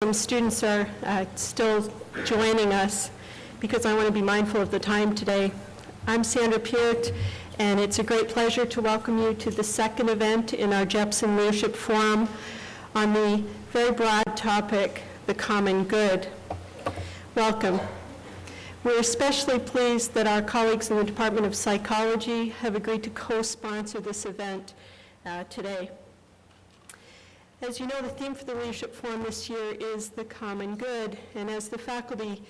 some students are still joining us, because I want to be mindful of the time today. I'm Sandra Peart, and it's a great pleasure to welcome you to the second event in our Jepson Leadership Forum on the very broad topic, the common good. Welcome. We're especially pleased that our colleagues in the Department of Psychology have agreed to co-sponsor this event today. As you know, the theme for the Leadership Forum this year is the common good, and as the faculty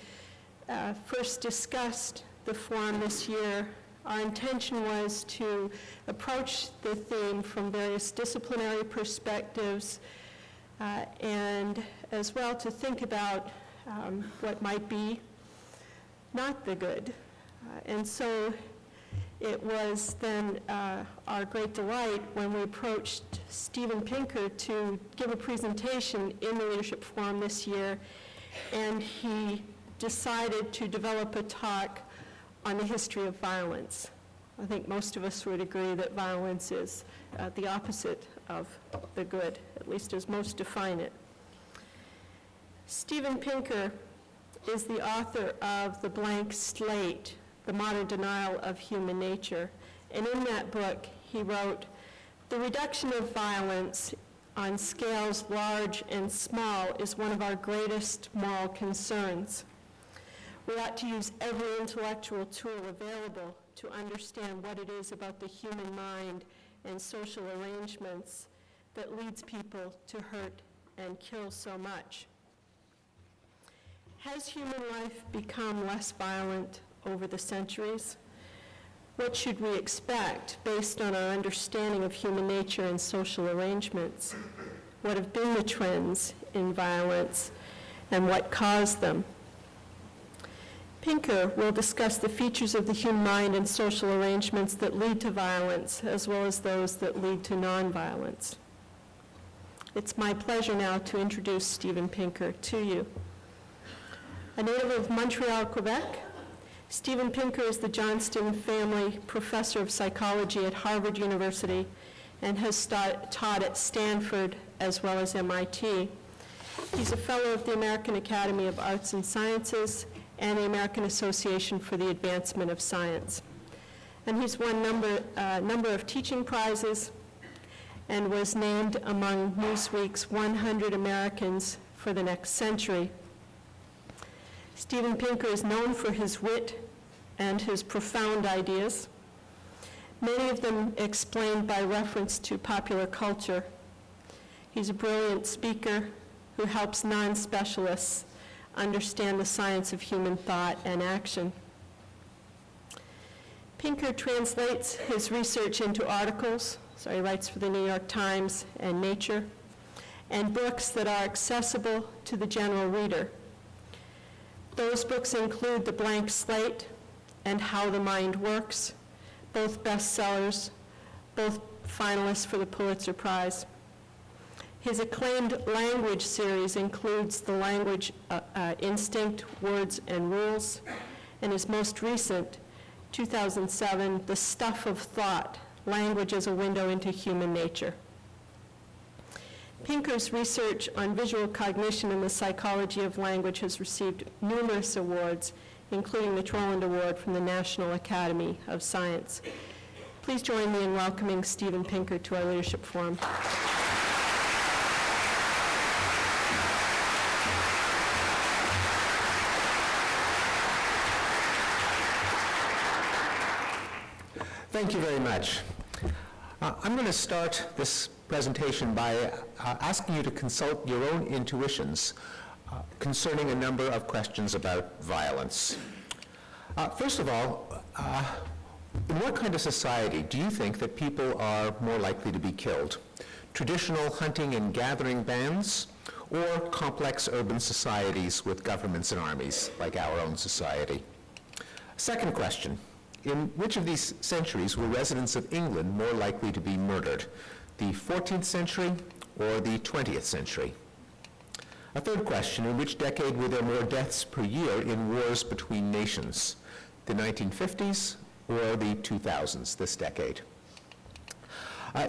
first discussed the forum this year, our intention was to approach the theme from various disciplinary perspectives and as well to think about what might be not the good. And so it was then our great delight when we approached Steven Pinker to give a presentation in the Leadership Forum this year, and he decided to develop a talk on the history of violence. I think most of us would agree that violence is the opposite of the good, at least as most define it. Steven Pinker is the author of The Blank Slate, The Modern Denial of Human Nature. And in that book, he wrote, "The reduction of violence on scales large and small is one of our greatest moral concerns. We ought to use every intellectual tool available to understand what it is about the human mind and social arrangements that leads people to hurt and kill so much." Has human life become less violent over the centuries? What should we expect based on our understanding of human nature and social arrangements? What have been the trends in violence and what caused them? Pinker will discuss the features of the human mind and social arrangements that lead to violence, as well as those that lead to nonviolence. It's my pleasure now to introduce Steven Pinker to you. A native of Montreal, Quebec, Steven Pinker is the Johnston Family Professor of Psychology at Harvard University and has taught at Stanford as well as MIT. He's a fellow of the American Academy of Arts and Sciences and the American Association for the Advancement of Science. And he's won a number of teaching prizes and was named among Newsweek's 100 Americans for the next century. Steven Pinker is known for his wit and his profound ideas, many of them explained by reference to popular culture. He's a brilliant speaker who helps non-specialists understand the science of human thought and action. Pinker translates his research into articles, so he writes for the New York Times and Nature, and books that are accessible to the general reader. Those books include The Blank Slate and How the Mind Works, both bestsellers, both finalists for the Pulitzer Prize. His acclaimed language series includes The Language Instinct, Words and Rules, and his most recent, 2007, The Stuff of Thought, Language as a Window into Human Nature. Pinker's research on visual cognition and the psychology of language has received numerous awards, including the Troland Award from the National Academy of Science. Please join me in welcoming Steven Pinker to our Leadership Forum. Thank you very much. I'm going to start this presentation by asking you to consult your own intuitions concerning a number of questions about violence. First of all, in what kind of society do you think that people are more likely to be killed? Traditional hunting and gathering bands, or complex urban societies with governments and armies, like our own society? Second question. In which of these centuries were residents of England more likely to be murdered? The 14th century or the 20th century? A third question, in which decade were there more deaths per year in wars between nations? The 1950s or the 2000s, this decade?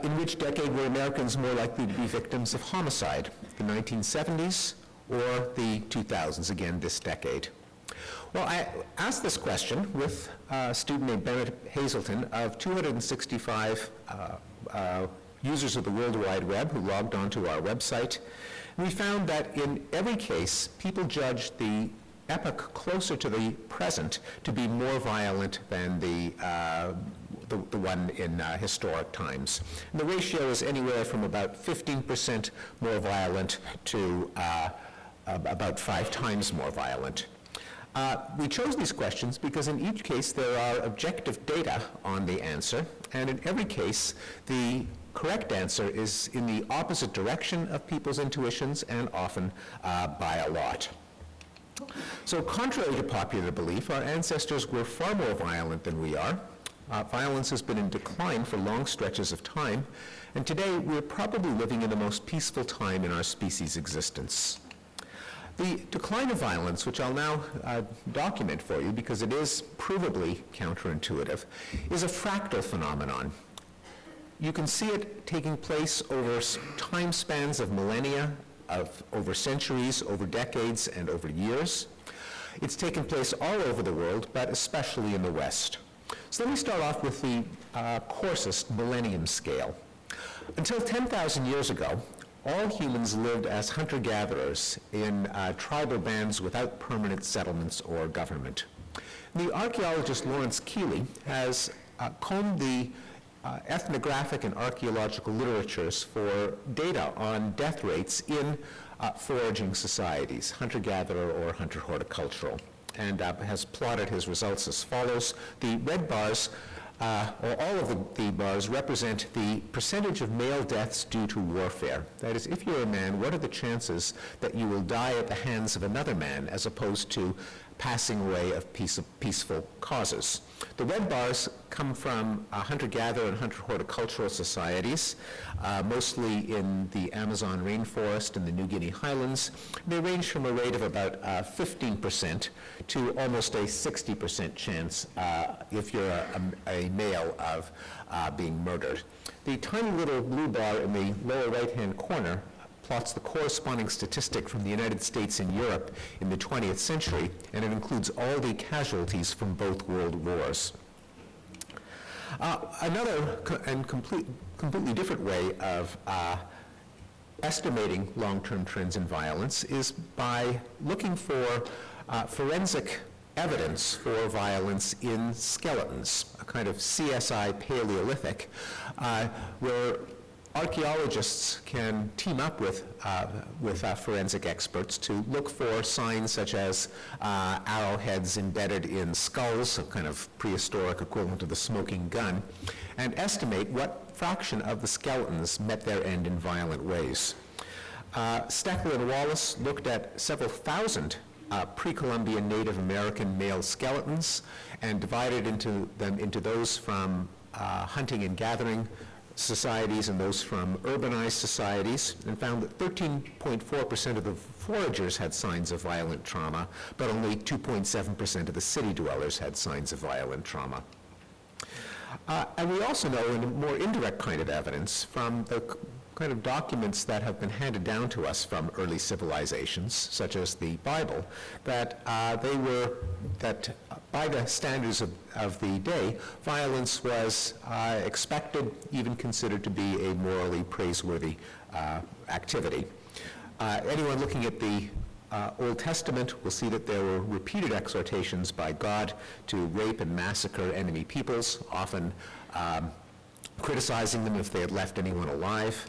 In which decade were Americans more likely to be victims of homicide? The 1970s or the 2000s, again this decade? Well, I asked this question with a student named Bennett Hazelton of 265 users of the World Wide Web who logged onto our website. And we found that in every case, people judged the epoch closer to the present to be more violent than the one in historic times. And the ratio is anywhere from about 15% more violent to about 5 times more violent. We chose these questions because in each case there are objective data on the answer, and in every case the correct answer is in the opposite direction of people's intuitions, and often by a lot. So contrary to popular belief, our ancestors were far more violent than we are. Violence has been in decline for long stretches of time, and today we're probably living in the most peaceful time in our species' existence. The decline of violence, which I'll now document for you because it is provably counterintuitive, is a fractal phenomenon. You can see it taking place over time spans of millennia, over centuries, over decades, and over years. It's taken place all over the world, but especially in the West. So let me start off with the coarsest millennium scale. Until 10,000 years ago, all humans lived as hunter-gatherers in tribal bands without permanent settlements or government. The archaeologist Lawrence Keeley has combed the ethnographic and archaeological literatures for data on death rates in foraging societies, hunter-gatherer or hunter-horticultural, and has plotted his results as follows. The red bars, or all of the bars, represent the percentage of male deaths due to warfare. That is, if you're a man, what are the chances that you will die at the hands of another man as opposed to passing away of peaceful causes? The red bars come from hunter-gatherer and hunter-horticultural societies, mostly in the Amazon rainforest and the New Guinea highlands. They range from a rate of about 15% to almost a 60% chance if you're a male of being murdered. The tiny little blue bar in the lower right-hand corner plots the corresponding statistic from the United States and Europe in the 20th century, and it includes all the casualties from both world wars. Another and completely different way of estimating long-term trends in violence is by looking for forensic evidence for violence in skeletons, a kind of CSI Paleolithic, where archaeologists can team up with forensic experts to look for signs such as arrowheads embedded in skulls, a kind of prehistoric equivalent of the smoking gun, and estimate what fraction of the skeletons met their end in violent ways. Steckler and Wallace looked at several thousand pre-Columbian Native American male skeletons and divided them into those from hunting and gathering societies and those from urbanized societies, and found that 13.4% of the foragers had signs of violent trauma, but only 2.7% of the city dwellers had signs of violent trauma. And we also know, in a more indirect kind of evidence, from the kind of documents that have been handed down to us from early civilizations, such as the Bible, that that by the standards of the day, violence was expected, even considered to be a morally praiseworthy activity. Anyone looking at the Old Testament will see that there were repeated exhortations by God to rape and massacre enemy peoples, often criticizing them if they had left anyone alive.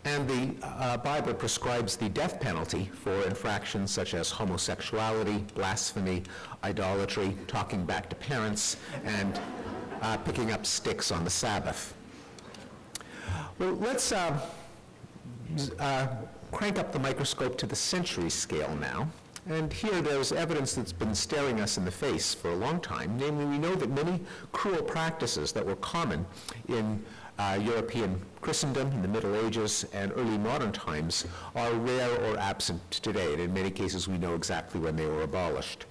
And the Bible prescribes the death penalty for infractions such as homosexuality, blasphemy, idolatry, talking back to parents, and picking up sticks on the Sabbath. Well, let's crank up the microscope to the century scale now. And here there's evidence that's been staring us in the face for a long time. Namely, we know that many cruel practices that were common in European Christendom in the Middle Ages and early modern times are rare or absent today, and in many cases we know exactly when they were abolished.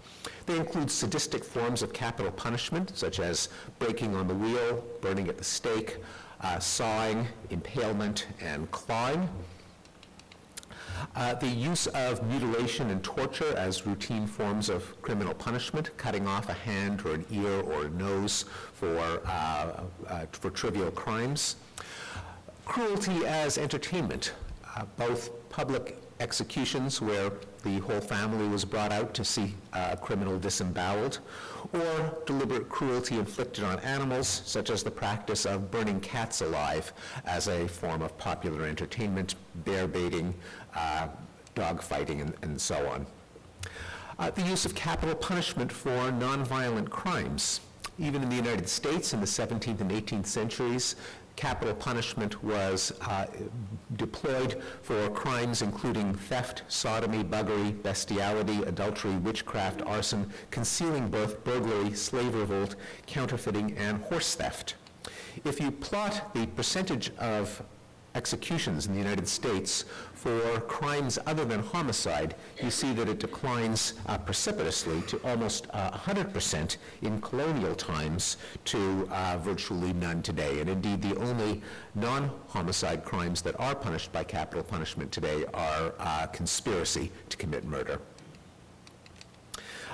They include sadistic forms of capital punishment, such as breaking on the wheel, burning at the stake, sawing, impalement, and clawing. The use of mutilation and torture as routine forms of criminal punishment, cutting off a hand or an ear or a nose for trivial crimes. Cruelty as entertainment, both public executions where the whole family was brought out to see a criminal disemboweled, or deliberate cruelty inflicted on animals, such as the practice of burning cats alive as a form of popular entertainment, bear baiting, dog fighting, and so on. The use of capital punishment for nonviolent crimes. Even in the United States in the 17th and 18th centuries, capital punishment was deployed for crimes including theft, sodomy, buggery, bestiality, adultery, witchcraft, arson, concealing birth, burglary, slave revolt, counterfeiting, and horse theft. If you plot the percentage of executions in the United States for crimes other than homicide, you see that it declines precipitously to almost 100% in colonial times to virtually none today. And indeed, the only non-homicide crimes that are punished by capital punishment today are conspiracy to commit murder.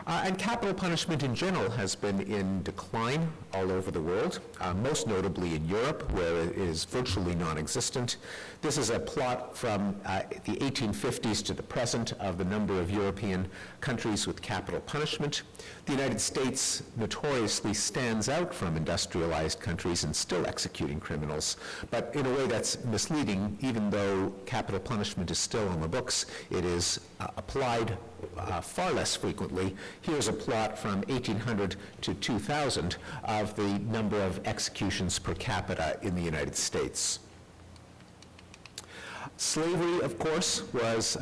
And capital punishment in general has been in decline all over the world, most notably in Europe, where it is virtually non-existent. This is a plot from the 1850s to the present of the number of European countries with capital punishment. The United States notoriously stands out from industrialized countries in still executing criminals, but in a way that's misleading. Even though capital punishment is still on the books, it is applied far less frequently. Here's a plot from 1800 to 2000 of the number of executions per capita in the United States. Slavery, of course, was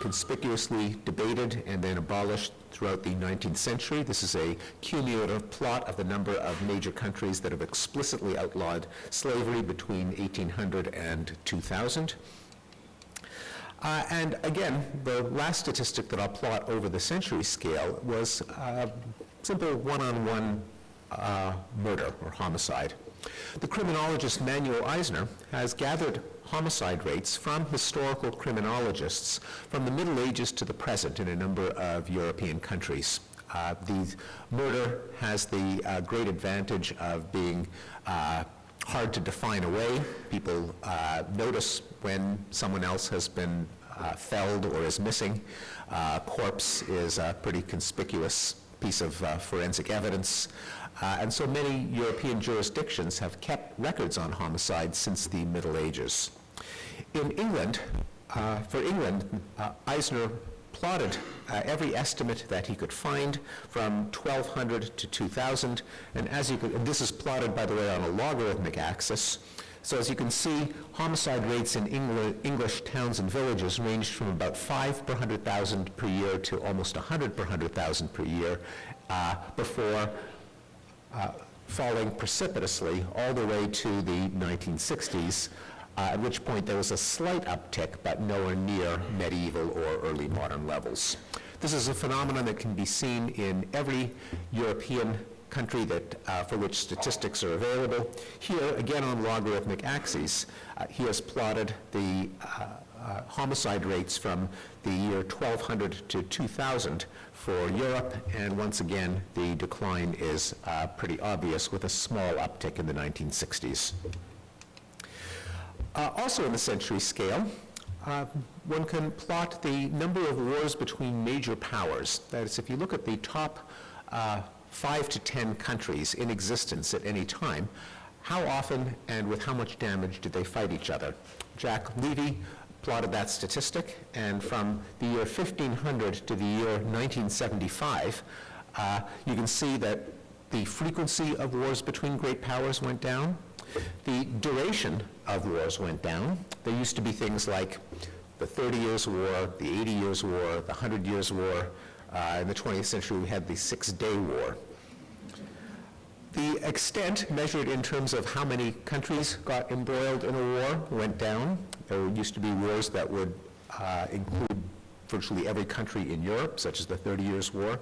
conspicuously debated and then abolished throughout the 19th century. This is a cumulative plot of the number of major countries that have explicitly outlawed slavery between 1800 and 2000. And again, the last statistic that I'll plot over the century scale was simple one-on-one murder or homicide. The criminologist Manuel Eisner has gathered homicide rates from historical criminologists from the Middle Ages to the present in a number of European countries. The murder has the great advantage of being hard to define away. People notice when someone else has been felled or is missing. Corpse is a pretty conspicuous piece of forensic evidence. And so many European jurisdictions have kept records on homicide since the Middle Ages. In England, for England, Eisner plotted every estimate that he could find from 1200 to 2000, and as you could, and this is plotted, by the way, on a logarithmic axis. So as you can see, homicide rates in English towns and villages ranged from about 5 per 100,000 per year to almost 100 per 100,000 per year before falling precipitously all the way to the 1960s, at which point there was a slight uptick, but nowhere near medieval or early modern levels. This is a phenomenon that can be seen in every European country that, for which statistics are available. Here, again on logarithmic axes, he has plotted the homicide rates from the year 1200 to 2000 for Europe, and once again, the decline is pretty obvious with a small uptick in the 1960s. Also in the century scale, one can plot the number of wars between major powers. That is, if you look at the top 5 to 10 countries in existence at any time, how often and with how much damage did they fight each other? Jack Levy plotted that statistic, and from the year 1500 to the year 1975, you can see that the frequency of wars between great powers went down. The duration of wars went down. There used to be things like the 30 Years' War, the 80 Years' War, the 100 Years' War. In the 20th century, we had the Six-Day War. The extent measured in terms of how many countries got embroiled in a war went down. There used to be wars that would include virtually every country in Europe, such as the 30 Years' War.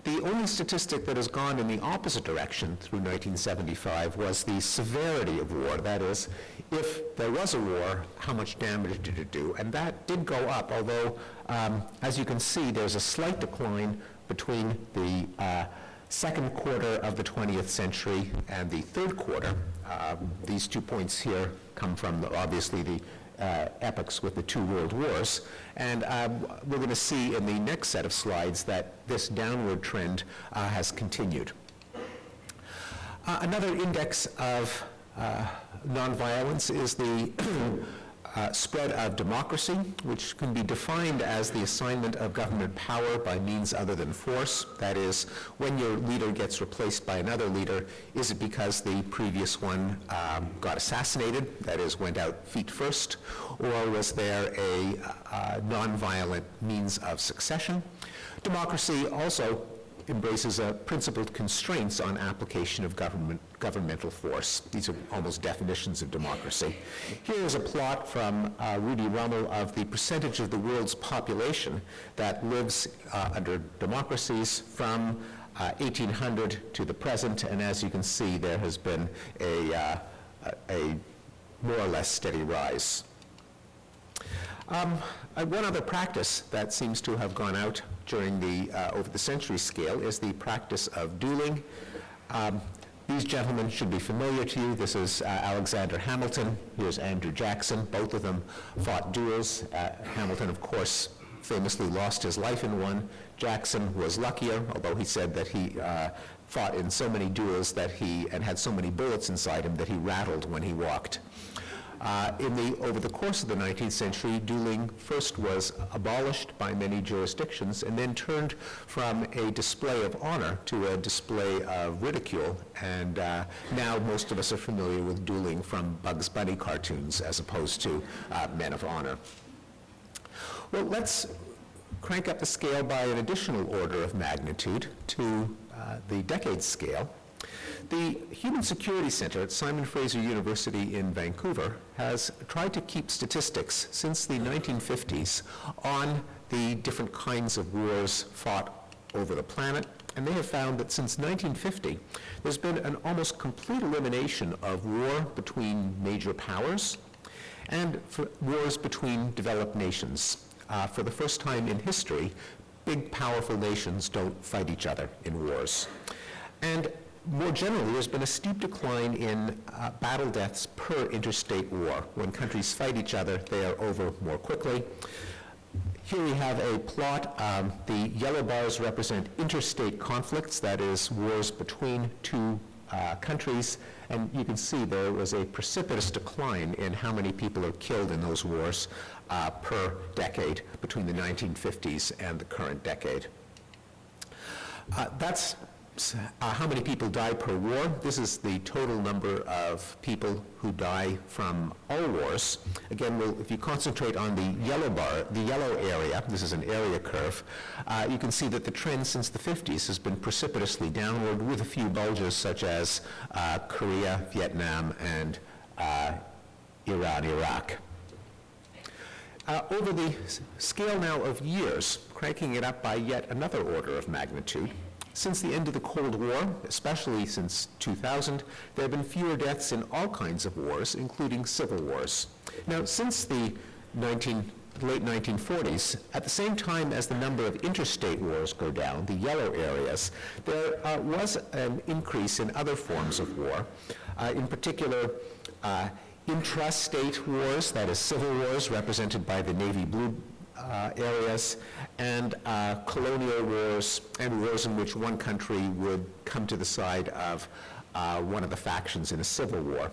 The only statistic that has gone in the opposite direction through 1975 was the severity of war. That is, if there was a war, how much damage did it do? And that did go up, although, as you can see, there's a slight decline between the second quarter of the 20th century and the third quarter. These 2 points here come from, obviously, the epochs with the two world wars. And we're going to see in the next set of slides that this downward trend has continued. Another index of nonviolence is the spread of democracy, which can be defined as the assignment of government power by means other than force. That is, when your leader gets replaced by another leader, is it because the previous one got assassinated, that is, went out feet first, or was there a nonviolent means of succession? Democracy also embraces principled constraints on application of governmental force. These are almost definitions of democracy. Here is a plot from Rudy Rummel of the percentage of the world's population that lives under democracies from 1800 to the present, and as you can see, there has been a more or less steady rise. One other practice that seems to have gone out during the over the century scale is the practice of dueling. These gentlemen should be familiar to you. This is Alexander Hamilton. Here's Andrew Jackson. Both of them fought duels. Hamilton, of course, famously lost his life in one. Jackson was luckier, although he said that he fought in so many duels and had so many bullets inside him that he rattled when he walked. Over the course of the 19th century, dueling first was abolished by many jurisdictions and then turned from a display of honor to a display of ridicule. And now most of us are familiar with dueling from Bugs Bunny cartoons as opposed to Men of Honor. Well, let's crank up the scale by an additional order of magnitude to the decade scale. The Human Security Center at Simon Fraser University in Vancouver has tried to keep statistics since the 1950s on the different kinds of wars fought over the planet, and they have found that since 1950, there's been an almost complete elimination of war between major powers and wars between developed nations. For the first time in history, big, powerful nations don't fight each other in wars. And more generally, there's been a steep decline in battle deaths per interstate war. When countries fight each other, they are over more quickly. Here we have a plot. The yellow bars represent interstate conflicts, that is, wars between two countries, and you can see there was a precipitous decline in how many people are killed in those wars per decade between the 1950s and the current decade. That's how many people die per war. This is the total number of people who die from all wars. Again, if you concentrate on the yellow bar, the yellow area, this is an area curve, you can see that the trend since the 50s has been precipitously downward with a few bulges such as Korea, Vietnam, and Iran, Iraq. Over the scale now of years, cranking it up by yet another order of magnitude, since the end of the Cold War, especially since 2000, there have been fewer deaths in all kinds of wars, including civil wars. Now, since the late 1940s, at the same time as the number of interstate wars go down, the yellow areas, there was an increase in other forms of war, in particular intrastate wars, that is civil wars represented by the navy blue areas, and colonial wars, and wars in which one country would come to the side of one of the factions in a civil war.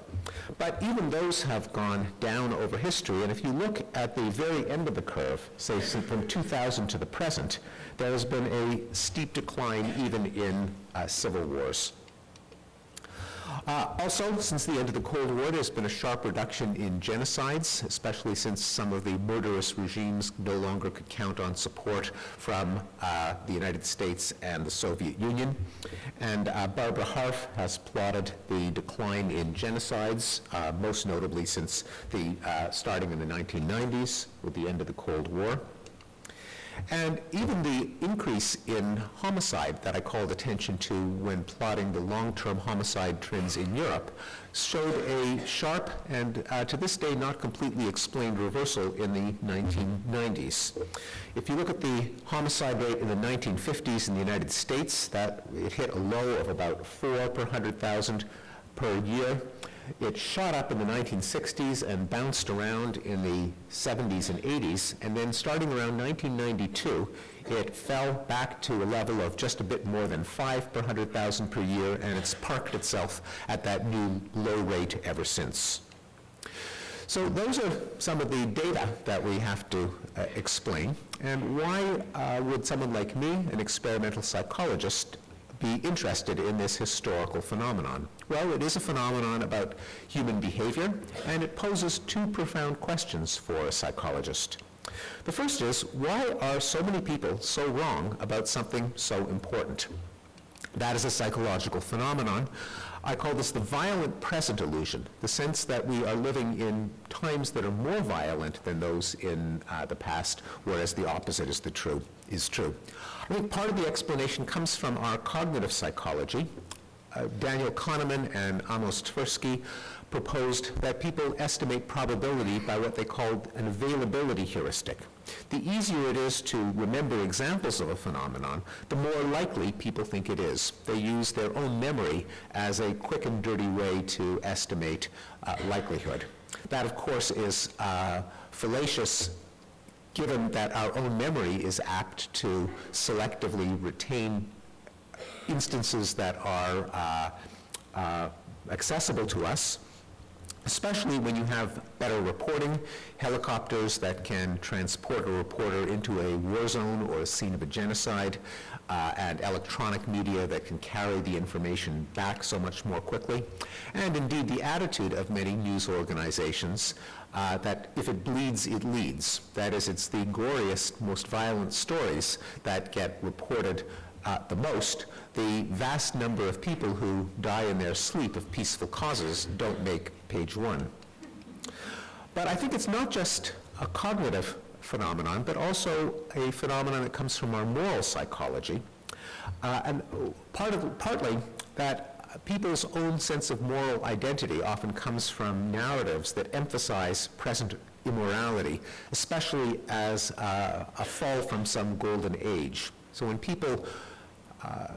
But even those have gone down over history, and if you look at the very end of the curve, say from 2000 to the present, there has been a steep decline even in civil wars. Also, since the end of the Cold War, there's been a sharp reduction in genocides, especially since some of the murderous regimes no longer could count on support from the United States and the Soviet Union. And Barbara Harf has plotted the decline in genocides, most notably since starting in the 1990s with the end of the Cold War. And even the increase in homicide that I called attention to when plotting the long-term homicide trends in Europe showed a sharp and to this day not completely explained reversal in the 1990s. If you look at the homicide rate in the 1950s in the United States, that it hit a low of about 4 per 100,000 per year. It shot up in the 1960s and bounced around in the 70s and 80s, and then starting around 1992, it fell back to a level of just a bit more than 5 per 100,000 per year, and it's parked itself at that new low rate ever since. So those are some of the data that we have to explain, and why would someone like me, an experimental psychologist, be interested in this historical phenomenon? Well, it is a phenomenon about human behavior, and it poses two profound questions for a psychologist. The first is, why are so many people so wrong about something so important? That is a psychological phenomenon. I call this the violent present illusion, the sense that we are living in times that are more violent than those in the past, whereas the opposite is true. I think part of the explanation comes from our cognitive psychology. Daniel Kahneman and Amos Tversky proposed that people estimate probability by what they called an availability heuristic. The easier it is to remember examples of a phenomenon, the more likely people think it is. They use their own memory as a quick and dirty way to estimate likelihood. That, of course, is fallacious, given that our own memory is apt to selectively retain instances that are accessible to us, especially when you have better reporting, helicopters that can transport a reporter into a war zone or a scene of a genocide, and electronic media that can carry the information back so much more quickly, and indeed the attitude of many news organizations that if it bleeds, it leads. That is, it's the goriest, most violent stories that get reported the most. The vast number of people who die in their sleep of peaceful causes don't make page one. But I think it's not just a cognitive phenomenon, but also a phenomenon that comes from our moral psychology. And partly that people's own sense of moral identity often comes from narratives that emphasize present immorality, especially as a fall from some golden age. So when people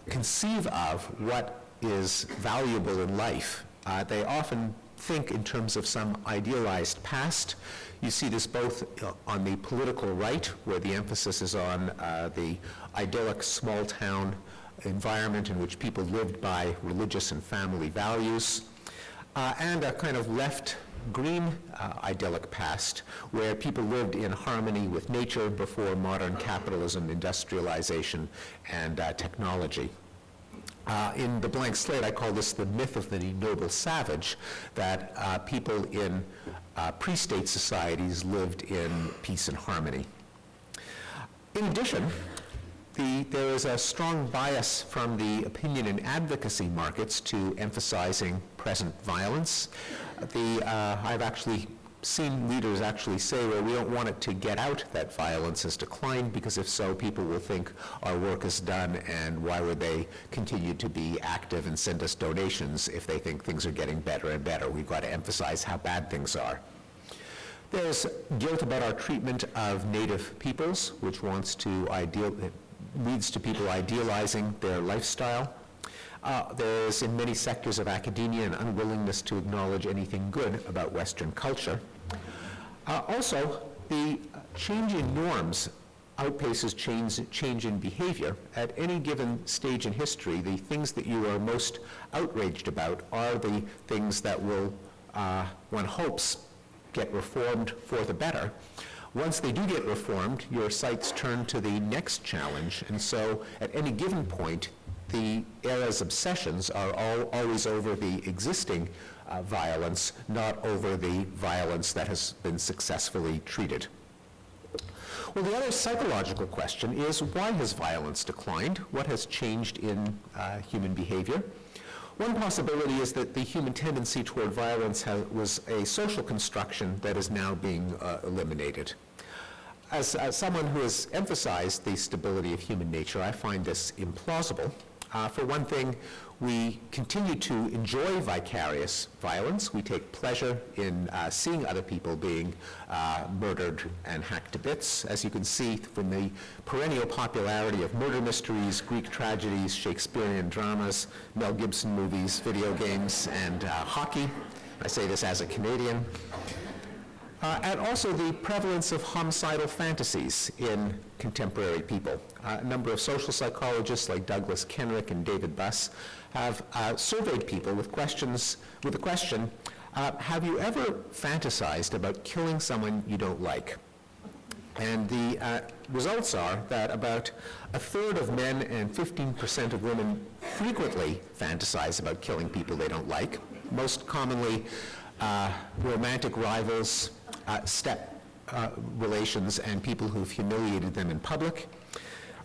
conceive of what is valuable in life, they often think in terms of some idealized past. You see this both on the political right, where the emphasis is on the idyllic small-town environment in which people lived by religious and family values, and a kind of left-green idyllic past, where people lived in harmony with nature before modern capitalism, industrialization, and technology. In The Blank Slate, I call this the myth of the noble savage, that people in pre-state societies lived in peace and harmony. In addition, there is a strong bias from the opinion and advocacy markets to emphasizing present violence. I've actually seen leaders actually say, well, we don't want it to get out that violence has declined, because if so, people will think our work is done, and why would they continue to be active and send us donations if they think things are getting better and better? We've got to emphasize how bad things are. There's guilt about our treatment of native peoples, which leads to people idealizing their lifestyle. There is, in many sectors of academia, an unwillingness to acknowledge anything good about Western culture. Also, the change in norms outpaces change in behavior. At any given stage in history, the things that you are most outraged about are the things that will, one hopes, get reformed for the better. Once they do get reformed, your sights turn to the next challenge, and so at any given point, the era's obsessions are always over the existing violence, not over the violence that has been successfully treated. Well, the other psychological question is, why has violence declined? What has changed in human behavior? One possibility is that the human tendency toward violence was a social construction that is now being eliminated. As someone who has emphasized the stability of human nature, I find this implausible. For one thing, we continue to enjoy vicarious violence. We take pleasure in seeing other people being murdered and hacked to bits, as you can see from the perennial popularity of murder mysteries, Greek tragedies, Shakespearean dramas, Mel Gibson movies, video games, and hockey. I say this as a Canadian. And also the prevalence of homicidal fantasies in contemporary people. A number of social psychologists like Douglas Kenrick and David Buss have surveyed people with the question, have you ever fantasized about killing someone you don't like? And the results are that about a third of men and 15% of women frequently fantasize about killing people they don't like, most commonly romantic rivals, step relations, and people who've humiliated them in public.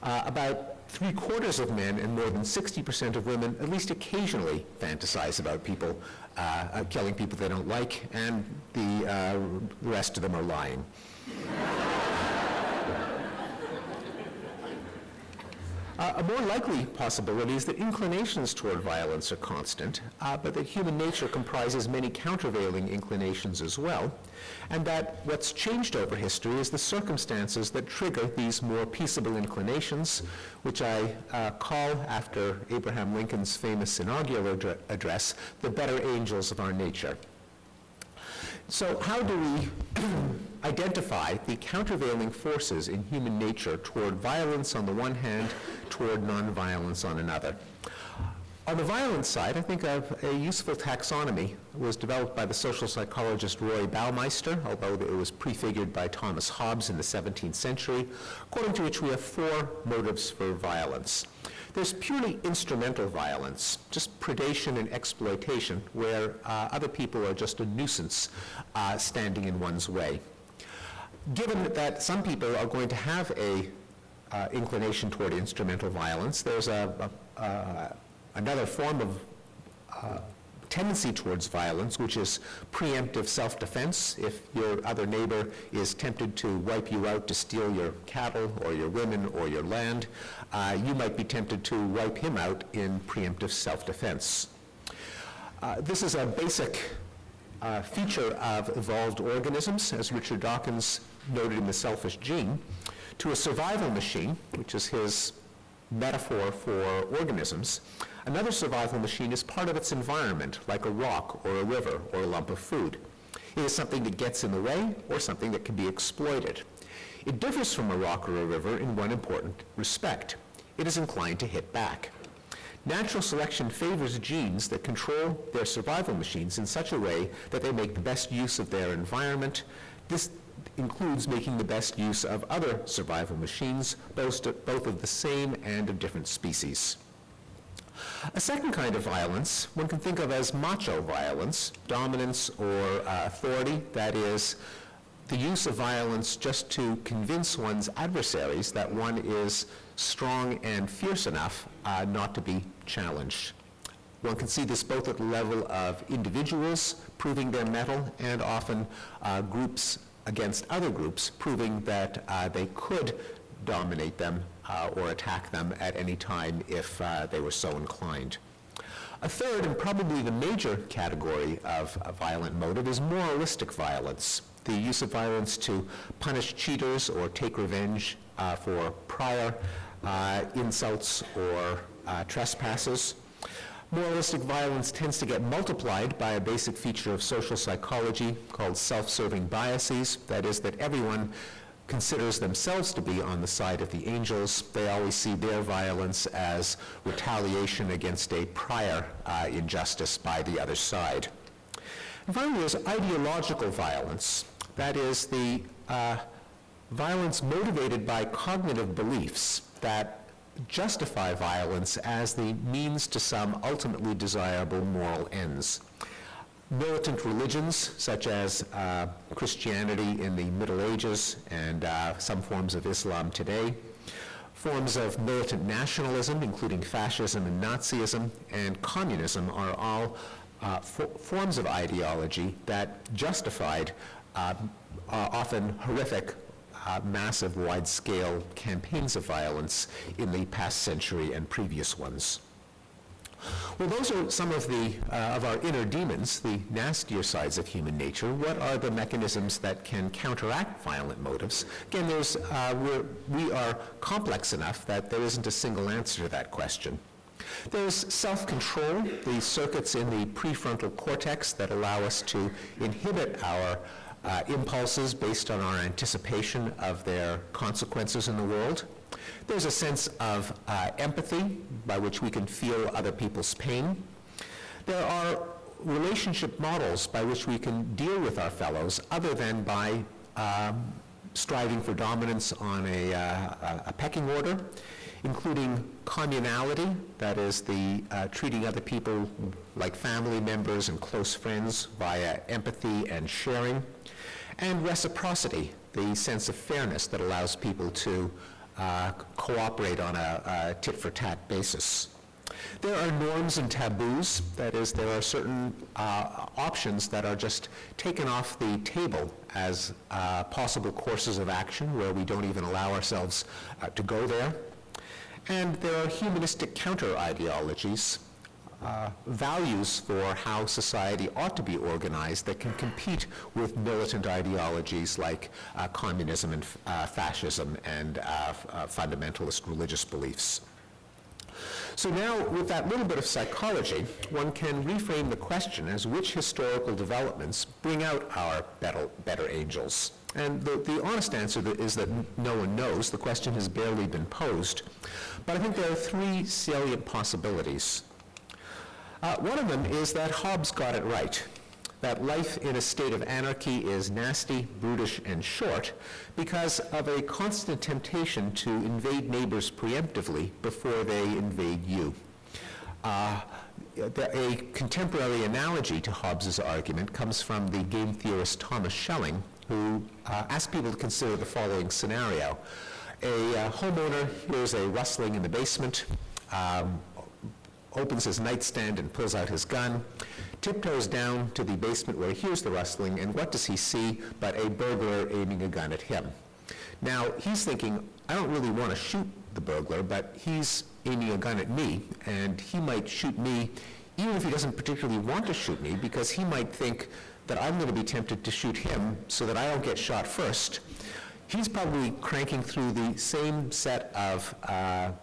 About 3/4 of men and more than 60% of women at least occasionally fantasize about people, killing people they don't like, and the rest of them are lying. A more likely possibility is that inclinations toward violence are constant, but that human nature comprises many countervailing inclinations as well, and that what's changed over history is the circumstances that trigger these more peaceable inclinations, which I call, after Abraham Lincoln's famous inaugural address, the better angels of our nature. So how do we identify the countervailing forces in human nature toward violence on the one hand, toward nonviolence on another? On the violence side, I think a useful taxonomy was developed by the social psychologist Roy Baumeister, although it was prefigured by Thomas Hobbes in the 17th century, according to which we have 4 motives for violence. There's purely instrumental violence, just predation and exploitation, where other people are just a nuisance standing in one's way. Given that some people are going to have a inclination toward instrumental violence, there's another form of tendency towards violence, which is pre-emptive self-defense. If your other neighbor is tempted to wipe you out to steal your cattle or your women or your land, you might be tempted to wipe him out in pre-emptive self-defense. This is a basic feature of evolved organisms, as Richard Dawkins noted in The Selfish Gene, to a survival machine, which is his metaphor for organisms. Another survival machine is part of its environment, like a rock or a river or a lump of food. It is something that gets in the way or something that can be exploited. It differs from a rock or a river in one important respect. It is inclined to hit back. Natural selection favors genes that control their survival machines in such a way that they make the best use of their environment. This includes making the best use of other survival machines, both of the same and of different species. A second kind of violence one can think of as macho violence, dominance or authority, that is, the use of violence just to convince one's adversaries that one is strong and fierce enough not to be challenged. One can see this both at the level of individuals proving their mettle and often groups against other groups proving that they could dominate them or attack them at any time if they were so inclined. A third, and probably the major category of a violent motive, is moralistic violence, the use of violence to punish cheaters or take revenge for prior insults or trespasses. Moralistic violence tends to get multiplied by a basic feature of social psychology called self-serving biases. That is, that everyone considers themselves to be on the side of the angels. They always see their violence as retaliation against a prior injustice by the other side. And finally, there's ideological violence. That is the violence motivated by cognitive beliefs that justify violence as the means to some ultimately desirable moral ends. Militant religions, such as Christianity in the Middle Ages and some forms of Islam today, forms of militant nationalism, including fascism and Nazism, and communism are all forms of ideology that justified often horrific massive, wide-scale campaigns of violence in the past century and previous ones. Well, those are some of our inner demons, the nastier sides of human nature. What are the mechanisms that can counteract violent motives? Again, we are complex enough that there isn't a single answer to that question. There's self-control, the circuits in the prefrontal cortex that allow us to inhibit our impulses based on our anticipation of their consequences in the world. There's a sense of empathy by which we can feel other people's pain. There are relationship models by which we can deal with our fellows other than by striving for dominance on a pecking order, including communality, that is the treating other people like family members and close friends via empathy and sharing, and reciprocity, the sense of fairness that allows people to cooperate on a tit-for-tat basis. There are norms and taboos, that is, there are certain options that are just taken off the table as possible courses of action where we don't even allow ourselves to go there. And there are humanistic counter-ideologies, values for how society ought to be organized that can compete with militant ideologies like communism and fascism and fundamentalist religious beliefs. So now, with that little bit of psychology, one can reframe the question as which historical developments bring out our better angels. And the honest answer is that no one knows. The question has barely been posed. But I think there are three salient possibilities. One of them is that Hobbes got it right, that life in a state of anarchy is nasty, brutish, and short because of a constant temptation to invade neighbors preemptively before they invade you. A contemporary analogy to Hobbes's argument comes from the game theorist Thomas Schelling, who asked people to consider the following scenario. A homeowner hears a rustling in the basement, opens his nightstand and pulls out his gun, tiptoes down to the basement where he hears the rustling, and what does he see but a burglar aiming a gun at him? Now, he's thinking, I don't really want to shoot the burglar, but he's aiming a gun at me, and he might shoot me even if he doesn't particularly want to shoot me, because he might think that I'm going to be tempted to shoot him so that I don't get shot first. He's probably cranking through the same set of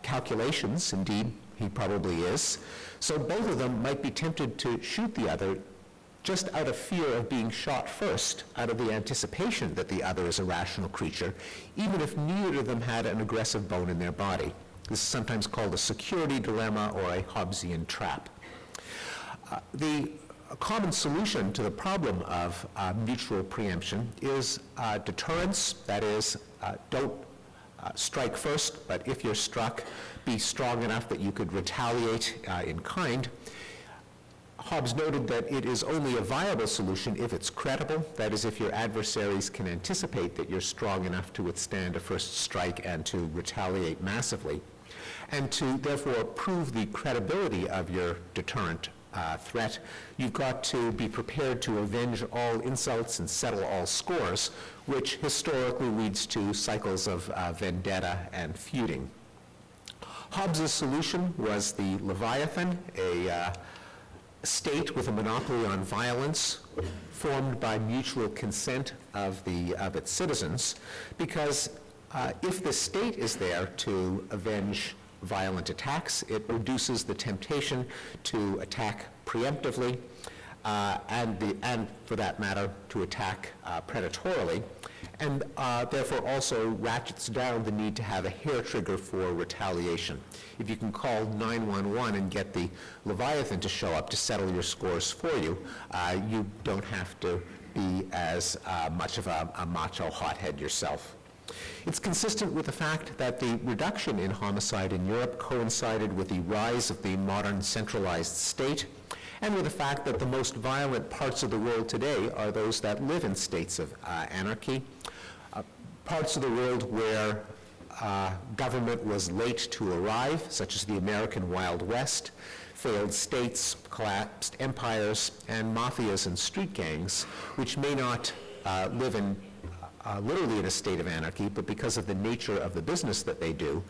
calculations, indeed, he probably is. So both of them might be tempted to shoot the other just out of fear of being shot first, out of the anticipation that the other is a rational creature, even if neither of them had an aggressive bone in their body. This is sometimes called a security dilemma or a Hobbesian trap. The common solution to the problem of mutual preemption is deterrence, that is, don't strike first, but if you're struck, be strong enough that you could retaliate in kind. Hobbes noted that it is only a viable solution if it's credible, that is, if your adversaries can anticipate that you're strong enough to withstand a first strike and to retaliate massively, and to therefore prove the credibility of your deterrent threat, you've got to be prepared to avenge all insults and settle all scores, which historically leads to cycles of vendetta and feuding. Hobbes' solution was the Leviathan, a state with a monopoly on violence formed by mutual consent of its citizens, because if the state is there to avenge violent attacks, it reduces the temptation to attack preemptively and for that matter, to attack predatorily, and therefore also ratchets down the need to have a hair trigger for retaliation. If you can call 911 and get the Leviathan to show up to settle your scores for you, you don't have to be as much of a macho hothead yourself. It's consistent with the fact that the reduction in homicide in Europe coincided with the rise of the modern centralized state, and with the fact that the most violent parts of the world today are those that live in states of anarchy, parts of the world where government was late to arrive, such as the American Wild West, failed states, collapsed empires, and mafias and street gangs, which may not live in literally in a state of anarchy, but because of the nature of the business that they do,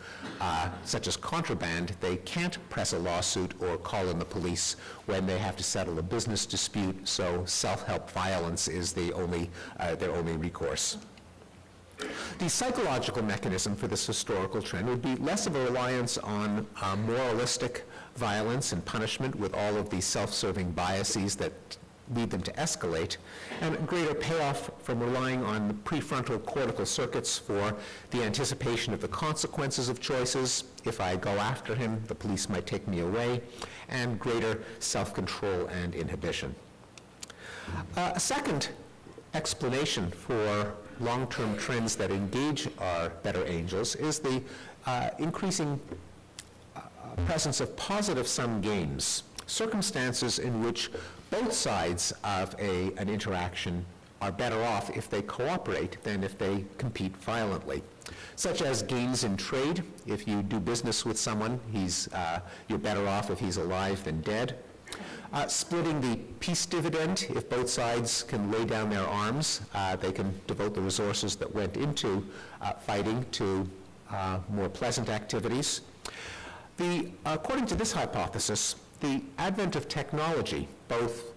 such as contraband, they can't press a lawsuit or call in the police when they have to settle a business dispute, so self-help violence is their only recourse. The psychological mechanism for this historical trend would be less of a reliance on moralistic violence and punishment with all of the self-serving biases that lead them to escalate, and a greater payoff from relying on the prefrontal cortical circuits for the anticipation of the consequences of choices. If I go after him, the police might take me away, and greater self-control and inhibition. A second explanation for long-term trends that engage our better angels is the increasing presence of positive-sum games, circumstances in which both sides of an interaction are better off if they cooperate than if they compete violently, such as gains in trade. If you do business with someone, you're better off if he's alive than dead. Splitting the peace dividend. If both sides can lay down their arms, they can devote the resources that went into fighting to more pleasant activities. According to this hypothesis, the advent of technology, both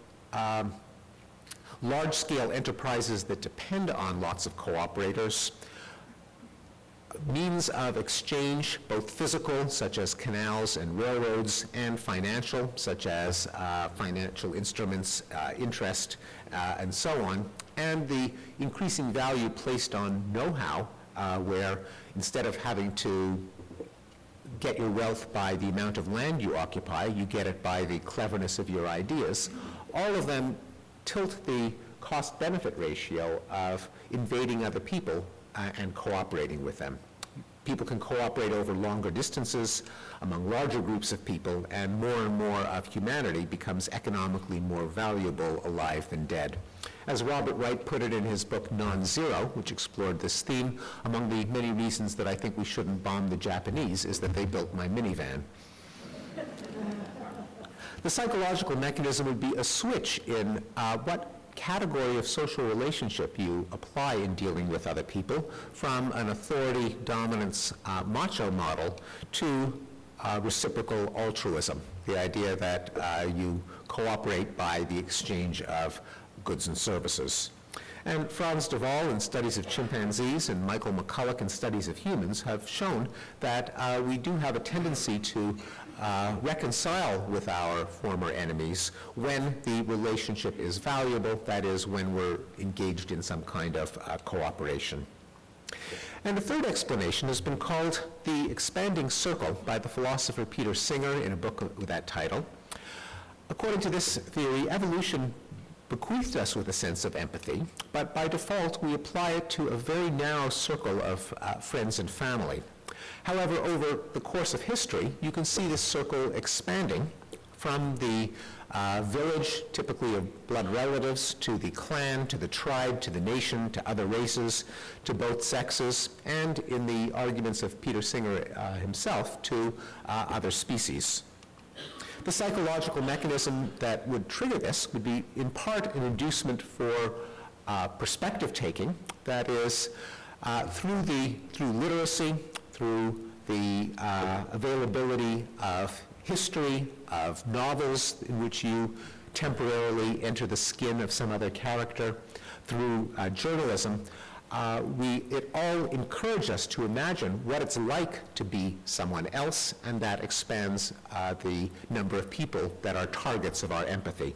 large-scale enterprises that depend on lots of cooperators, means of exchange, both physical, such as canals and railroads, and financial, such as financial instruments, interest, and so on, and the increasing value placed on know-how, where instead of having to get your wealth by the amount of land you occupy, you get it by the cleverness of your ideas. All of them tilt the cost-benefit ratio of invading other people and cooperating with them. People can cooperate over longer distances among larger groups of people, and more of humanity becomes economically more valuable alive than dead. As Robert Wright put it in his book Non-Zero, which explored this theme, among the many reasons that I think we shouldn't bomb the Japanese is that they built my minivan. The psychological mechanism would be a switch in what category of social relationship you apply in dealing with other people, from an authority dominance macho model to reciprocal altruism, the idea that you cooperate by the exchange of goods and services. And Franz de Waal in studies of chimpanzees and Michael McCulloch in studies of humans have shown that we do have a tendency to reconcile with our former enemies when the relationship is valuable, that is, when we're engaged in some kind of cooperation. And the third explanation has been called the expanding circle by the philosopher Peter Singer in a book with that title. According to this theory, evolution bequeathed us with a sense of empathy, but by default we apply it to a very narrow circle of friends and family. However, over the course of history, you can see this circle expanding from the village, typically of blood relatives, to the clan, to the tribe, to the nation, to other races, to both sexes, and in the arguments of Peter Singer himself, to other species. The psychological mechanism that would trigger this would be in part an inducement for perspective taking, that is, through literacy, through the availability of history, of novels in which you temporarily enter the skin of some other character, through journalism, it all encourages us to imagine what it's like to be someone else, and that expands the number of people that are targets of our empathy.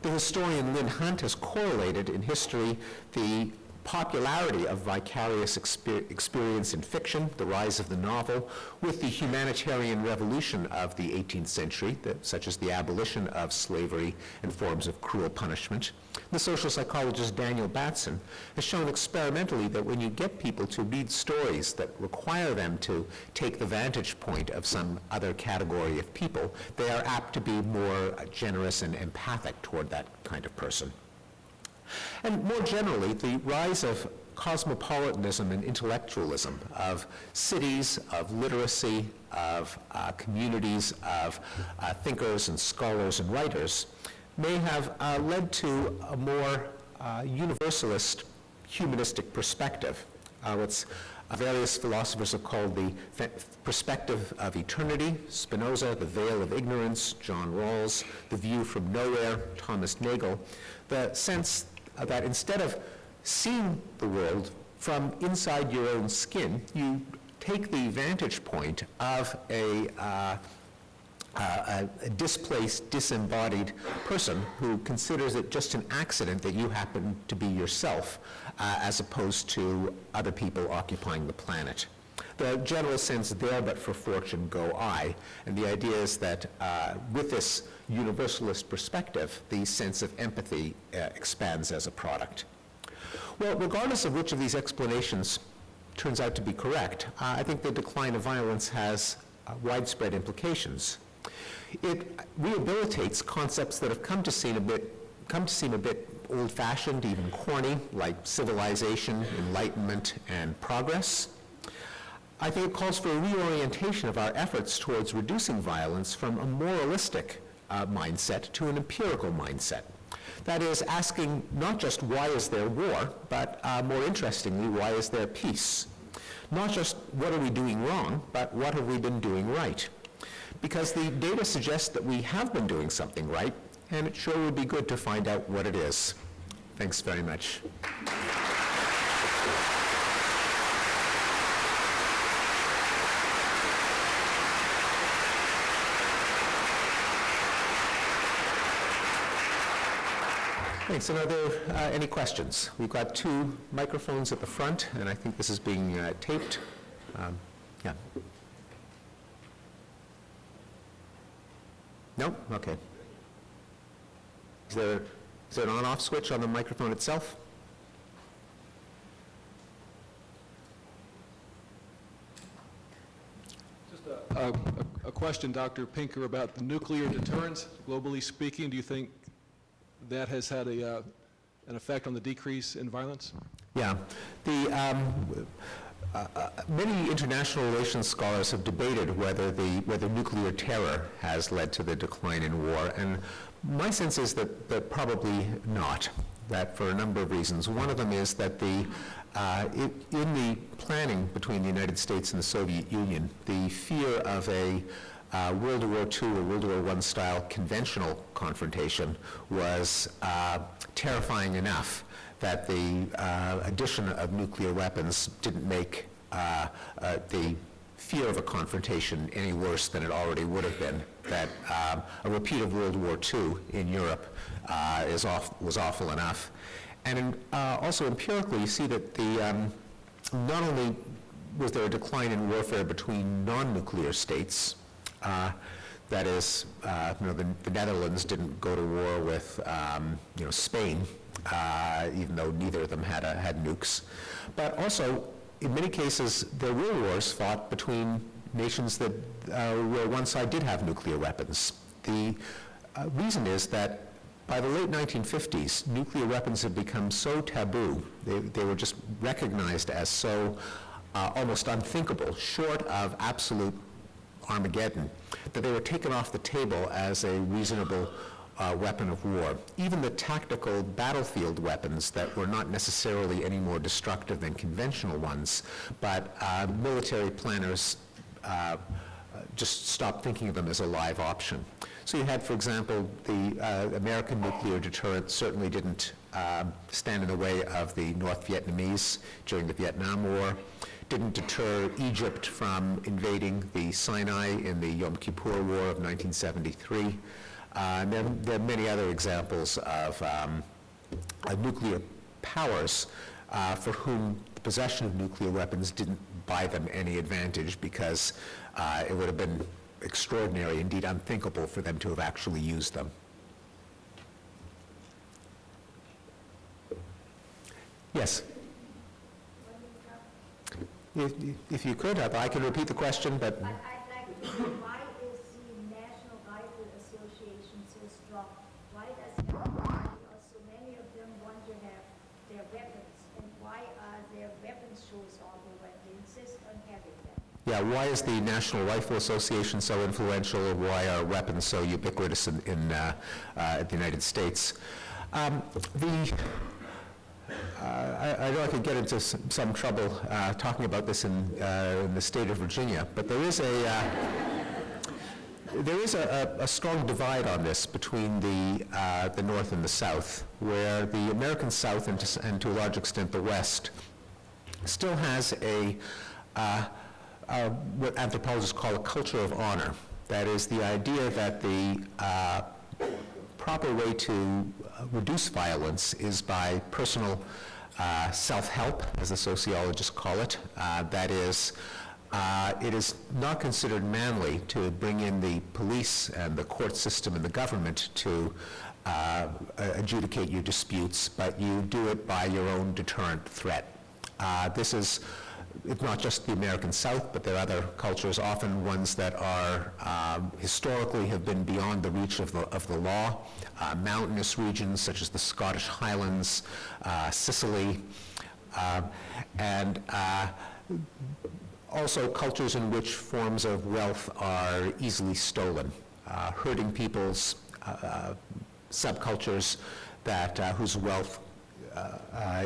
The historian Lynn Hunt has correlated in history the popularity of vicarious experience in fiction, the rise of the novel, with the humanitarian revolution of the 18th century, such as the abolition of slavery and forms of cruel punishment. The social psychologist Daniel Batson has shown experimentally that when you get people to read stories that require them to take the vantage point of some other category of people, they are apt to be more generous and empathic toward that kind of person. And more generally, the rise of cosmopolitanism and intellectualism, of cities, of literacy, of communities, of thinkers and scholars and writers, may have led to a more universalist humanistic perspective. What various philosophers have called the perspective of eternity, Spinoza, the veil of ignorance, John Rawls, the view from nowhere, Thomas Nagel, the sense that instead of seeing the world from inside your own skin, you take the vantage point of a displaced, disembodied person who considers it just an accident that you happen to be yourself, as opposed to other people occupying the planet. The general sense, there but for fortune go I, and the idea is that with this universalist perspective, the sense of empathy expands as a product. Well, regardless of which of these explanations turns out to be correct, I think the decline of violence has widespread implications. It rehabilitates concepts that have come to seem a bit old-fashioned, even corny, like civilization, enlightenment, and progress. I think it calls for a reorientation of our efforts towards reducing violence from a moralistic mindset to an empirical mindset. That is, asking not just why is there war, but more interestingly, why is there peace? Not just what are we doing wrong, but what have we been doing right? Because the data suggests that we have been doing something right, and it sure would be good to find out what it is. Thanks very much. Thanks. And are there any questions? We've got 2 microphones at the front, and I think this is being taped. Yeah. No? Okay. Is there an on-off switch on the microphone itself? Just a question, Dr. Pinker, about the nuclear deterrence, globally speaking. Do you think that has had an effect on the decrease in violence? Yeah. Many international relations scholars have debated whether nuclear terror has led to the decline in war, and my sense is that probably not, that for a number of reasons. One of them is that in the planning between the United States and the Soviet Union, the fear of a World War II or World War I style conventional confrontation was terrifying enough that the addition of nuclear weapons didn't make the fear of a confrontation any worse than it already would have been. That a repeat of World War II in Europe was awful enough. And also empirically, you see that not only was there a decline in warfare between non-nuclear states, that is, the Netherlands didn't go to war with Spain, even though neither of them had nukes. But also, in many cases, there were wars fought between nations that where one side did have nuclear weapons. The reason is that by the late 1950s, nuclear weapons had become so taboo, they were just recognized as so almost unthinkable, short of absolute Armageddon, that they were taken off the table as a reasonable weapon of war. Even the tactical battlefield weapons that were not necessarily any more destructive than conventional ones, but military planners just stopped thinking of them as a live option. So you had, for example, the American nuclear deterrence certainly didn't stand in the way of the North Vietnamese during the Vietnam War, didn't deter Egypt from invading the Sinai in the Yom Kippur War of 1973. And there are many other examples of nuclear powers for whom the possession of nuclear weapons didn't buy them any advantage, because it would have been extraordinary, indeed unthinkable, for them to have actually used them. Yes? If you could, I can repeat the question, but... I'd like to know, why is the National Rifle Association so strong? Why does everybody, or so many of them, want to have their weapons? And why are there weapons shows all over? They insist on having them. Yeah, why is the National Rifle Association so influential, or why are weapons so ubiquitous in the United States? The National Rifle Association I know I could get into some trouble talking about this in the state of Virginia, but there is a strong divide on this between the North and the South, where the American South and to a large extent the West still has what anthropologists call a culture of honor. That is the idea that the proper way to reduce violence is by personal self-help, as the sociologists call it. That is, it is not considered manly to bring in the police and the court system and the government to adjudicate your disputes, but you do it by your own deterrent threat. This is, it's not just the American South, but there are other cultures, often ones that are historically have been beyond the reach of the law. Mountainous regions such as the Scottish Highlands, Sicily, and also cultures in which forms of wealth are easily stolen. Herding peoples, subcultures that whose wealth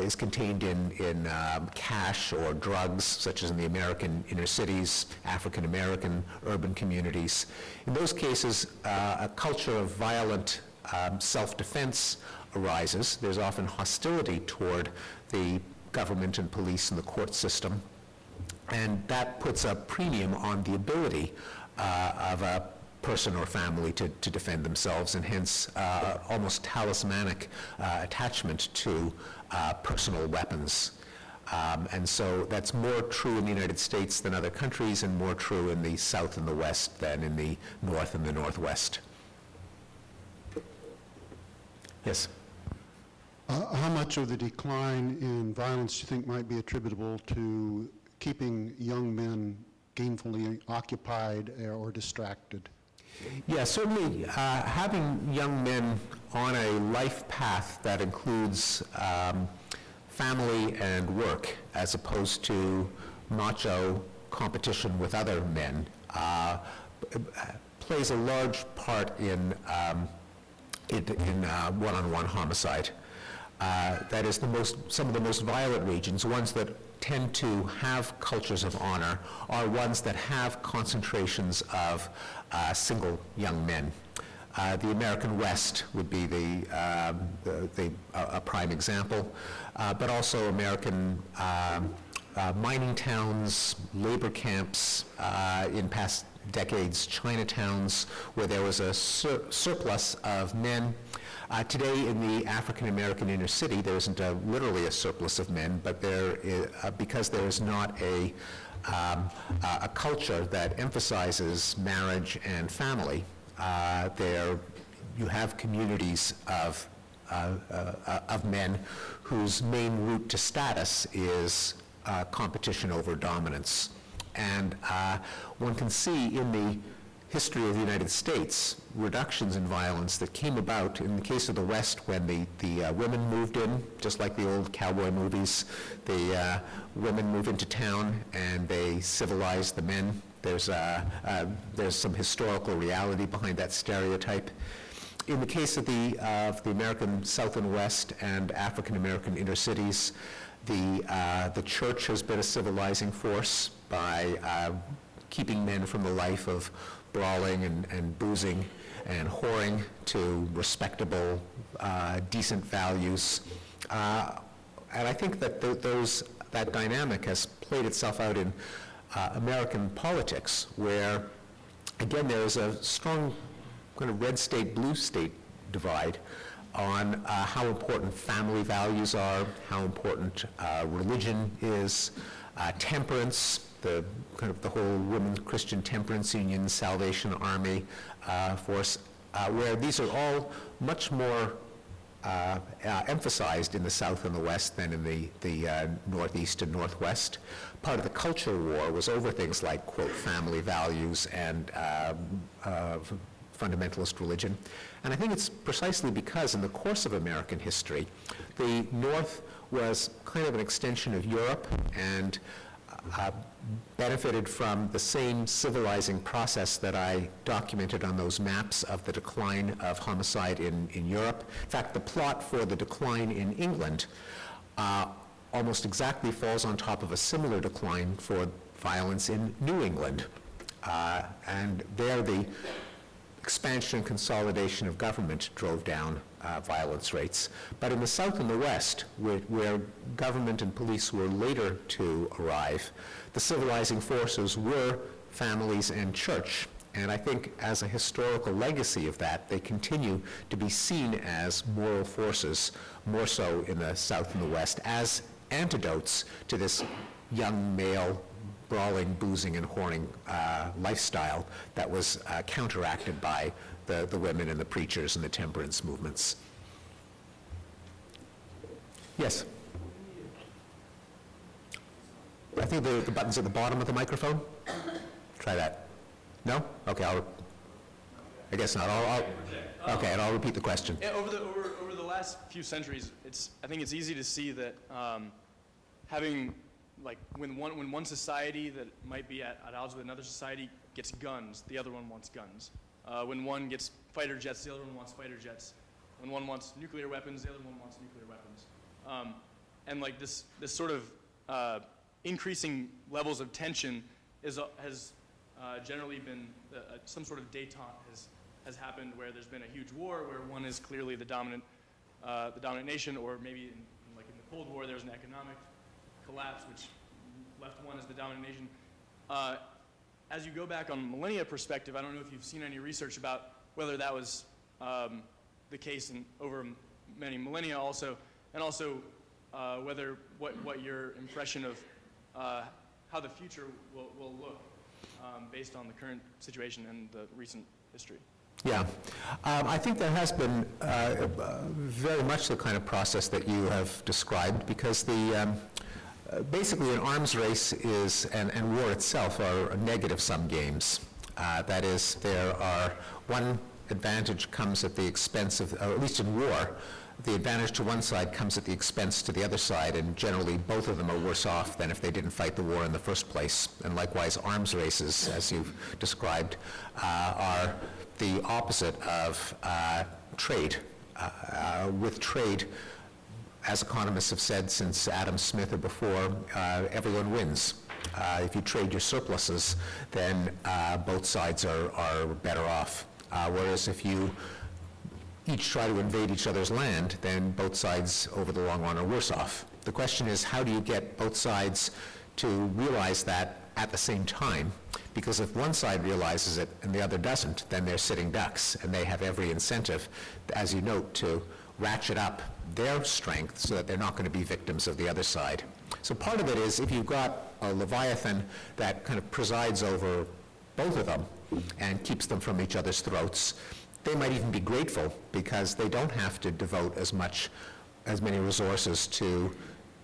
is contained in cash or drugs, such as in the American inner cities, African American urban communities. In those cases, a culture of violent self-defense arises. There's often hostility toward the government and police and the court system, and that puts a premium on the ability of a person or family to defend themselves, and hence almost talismanic attachment to personal weapons. And so that's more true in the United States than other countries, and more true in the South and the West than in the North and the Northwest. Yes? How much of the decline in violence do you think might be attributable to keeping young men gainfully occupied or distracted? Yeah, certainly having young men on a life path that includes family and work, as opposed to macho competition with other men, plays a large part in one-on-one homicide. That is some of the most violent regions, ones that tend to have cultures of honor, are ones that have concentrations of single young men. The American West would be a prime example, but also American mining towns, labor camps, in past decades, Chinatowns, where there was a surplus of men. Today in the African American inner city, there isn't literally a surplus of men, but there is, because there is not a culture that emphasizes marriage and family, there you have communities of men whose main route to status is competition over dominance. And one can see in the history of the United States reductions in violence that came about in the case of the West when the women moved in, just like the old cowboy movies. The women move into town and they civilize the men. There's some historical reality behind that stereotype. In the case of the American South and West and African American inner cities, the church has been a civilizing force by keeping men from the life of brawling and boozing and whoring to respectable, decent values. And I think that that dynamic has played itself out in American politics, where, again, there is a strong kind of red state, blue state divide on how important family values are, how important religion is, temperance, the whole Women's Christian Temperance Union, Salvation Army force, where these are all much more emphasized in the South and the West than in the Northeast and Northwest. Part of the culture war was over things like, quote, family values and fundamentalist religion. And I think it's precisely because in the course of American history, the North was kind of an extension of Europe and benefited from the same civilizing process that I documented on those maps of the decline of homicide in Europe. In fact, the plot for the decline in England almost exactly falls on top of a similar decline for violence in New England. And there the expansion and consolidation of government drove down violence rates. But in the South and the West, where government and police were later to arrive, the civilizing forces were families and church. And I think as a historical legacy of that, they continue to be seen as moral forces, more so in the South and the West, as antidotes to this young male brawling, boozing, and whoring lifestyle that was counteracted by the women and the preachers and the temperance movements. Yes? I think the button's at the bottom of the microphone. Try that. No? Okay, I guess not. Okay, and I'll repeat the question. Yeah, over the last few centuries, I think it's easy to see that having, like, when one society that might be at odds with another society gets guns, the other one wants guns. When one gets fighter jets, the other one wants fighter jets. When one wants nuclear weapons, the other one wants nuclear weapons. And like this sort of increasing levels of tension has generally been some sort of détente has happened where there's been a huge war where one is clearly the dominant nation, or maybe like in the Cold War there's an economic collapse which left one as the dominant nation. As you go back on millennia perspective, I don't know if you've seen any research about whether that was the case over many millennia also, and also whether what your impression of how the future will look based on the current situation and the recent history. Yeah. I think there has been very much the kind of process that you have described, because basically an arms race is, and war itself are negative-sum games. That is, one advantage comes at the expense of, or at least in war, the advantage to one side comes at the expense to the other side, and generally both of them are worse off than if they didn't fight the war in the first place. And likewise, arms races, as you've described, are the opposite of trade. With trade, as economists have said since Adam Smith or before, everyone wins. If you trade your surpluses, then both sides are better off. Whereas if you each try to invade each other's land, then both sides over the long run are worse off. The question is, how do you get both sides to realize that at the same time? Because if one side realizes it and the other doesn't, then they're sitting ducks, and they have every incentive, as you note, to ratchet up their strength so that they're not going to be victims of the other side. So part of it is, if you've got a Leviathan that kind of presides over both of them and keeps them from each other's throats, they might even be grateful because they don't have to devote as many resources to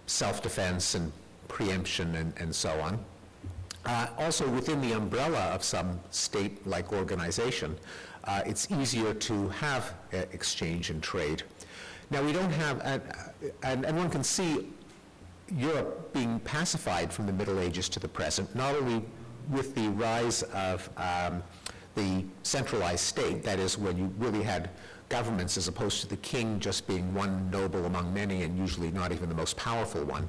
self-defense and preemption and so on. Also, within the umbrella of some state-like organization, it's easier to have exchange and trade. Now, we don't have, and one can see Europe being pacified from the Middle Ages to the present, not only with the rise of the centralized state, that is, when you really had governments as opposed to the king just being one noble among many and usually not even the most powerful one.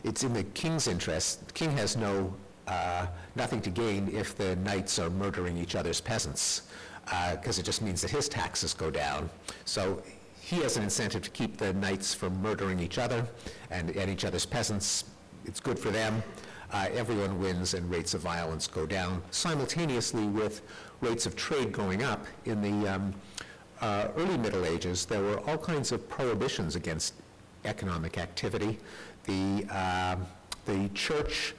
It's in the king's interest. The king has nothing to gain if the knights are murdering each other's peasants, because it just means that his taxes go down. So he has an incentive to keep the knights from murdering each other and each other's peasants. It's good for them. Everyone wins and rates of violence go down, simultaneously with rates of trade going up. In the early Middle Ages, there were all kinds of prohibitions against economic activity. The church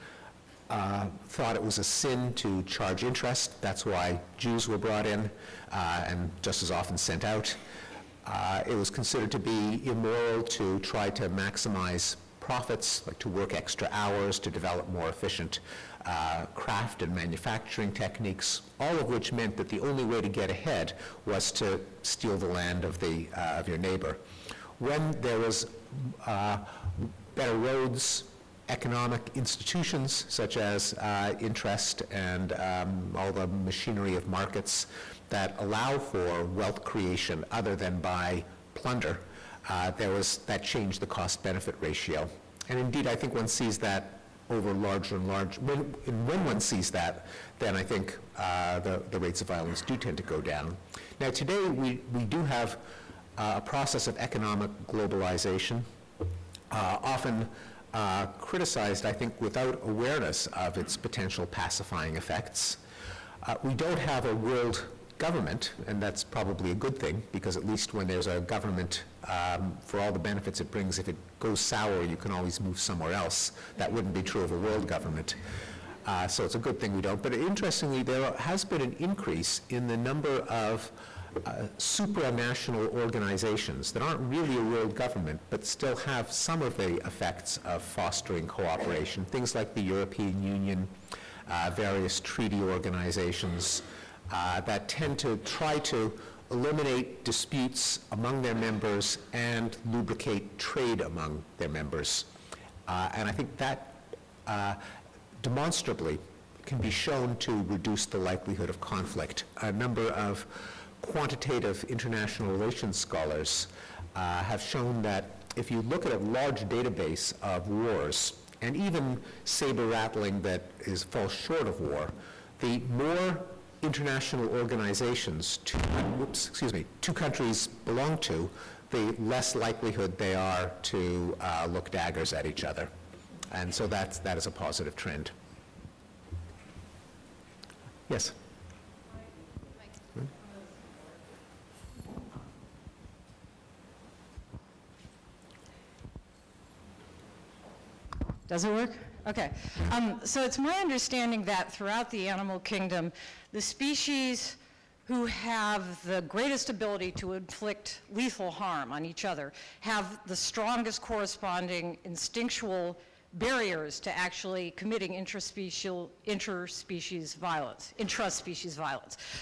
thought it was a sin to charge interest. That's why Jews were brought in and just as often sent out. It was considered to be immoral to try to maximize profits, like to work extra hours, to develop more efficient craft and manufacturing techniques, all of which meant that the only way to get ahead was to steal the land of your neighbor. When there was better roads, economic institutions such as interest and all the machinery of markets that allow for wealth creation other than by plunder, that changed the cost-benefit ratio. And indeed, I think one sees that over larger and larger. When one sees that, then I think the rates of violence do tend to go down. Now, today we do have a process of economic globalization, often criticized, I think, without awareness of its potential pacifying effects. We don't have a world government, and that's probably a good thing, because at least when there's a government, for all the benefits it brings, if it goes sour, you can always move somewhere else. That wouldn't be true of a world government. So it's a good thing we don't. But interestingly, there has been an increase in the number of supranational organizations that aren't really a world government, but still have some of the effects of fostering cooperation. Things like the European Union, various treaty organizations, that tend to try to eliminate disputes among their members and lubricate trade among their members. And I think that demonstrably can be shown to reduce the likelihood of conflict. A number of quantitative international relations scholars have shown that if you look at a large database of wars, and even saber-rattling that falls short of war, the more international organizations two countries belong to, the less likelihood they are to look daggers at each other. And so that is a positive trend. Yes? Does it work? Okay. So it's my understanding that throughout the animal kingdom, the species who have the greatest ability to inflict lethal harm on each other have the strongest corresponding instinctual barriers to actually committing intraspecies violence.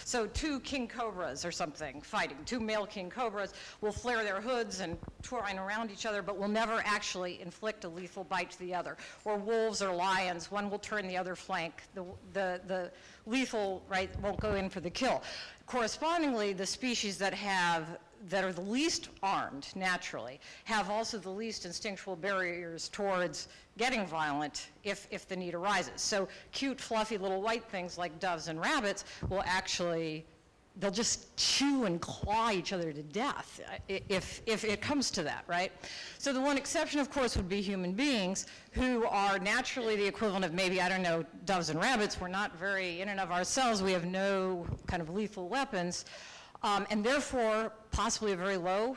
So two king cobras or something fighting, two male king cobras will flare their hoods and twine around each other, but will never actually inflict a lethal bite to the other. Or wolves or lions, one will turn the other flank. The lethal, right, won't go in for the kill. Correspondingly, the species that are the least armed naturally have also the least instinctual barriers towards getting violent if the need arises. So cute, fluffy little white things like doves and rabbits will actually, they'll just chew and claw each other to death if it comes to that, right? So the one exception, of course, would be human beings who are naturally the equivalent of maybe, I don't know, doves and rabbits. We're not very in and of ourselves. We have no kind of lethal weapons. And therefore, possibly a very low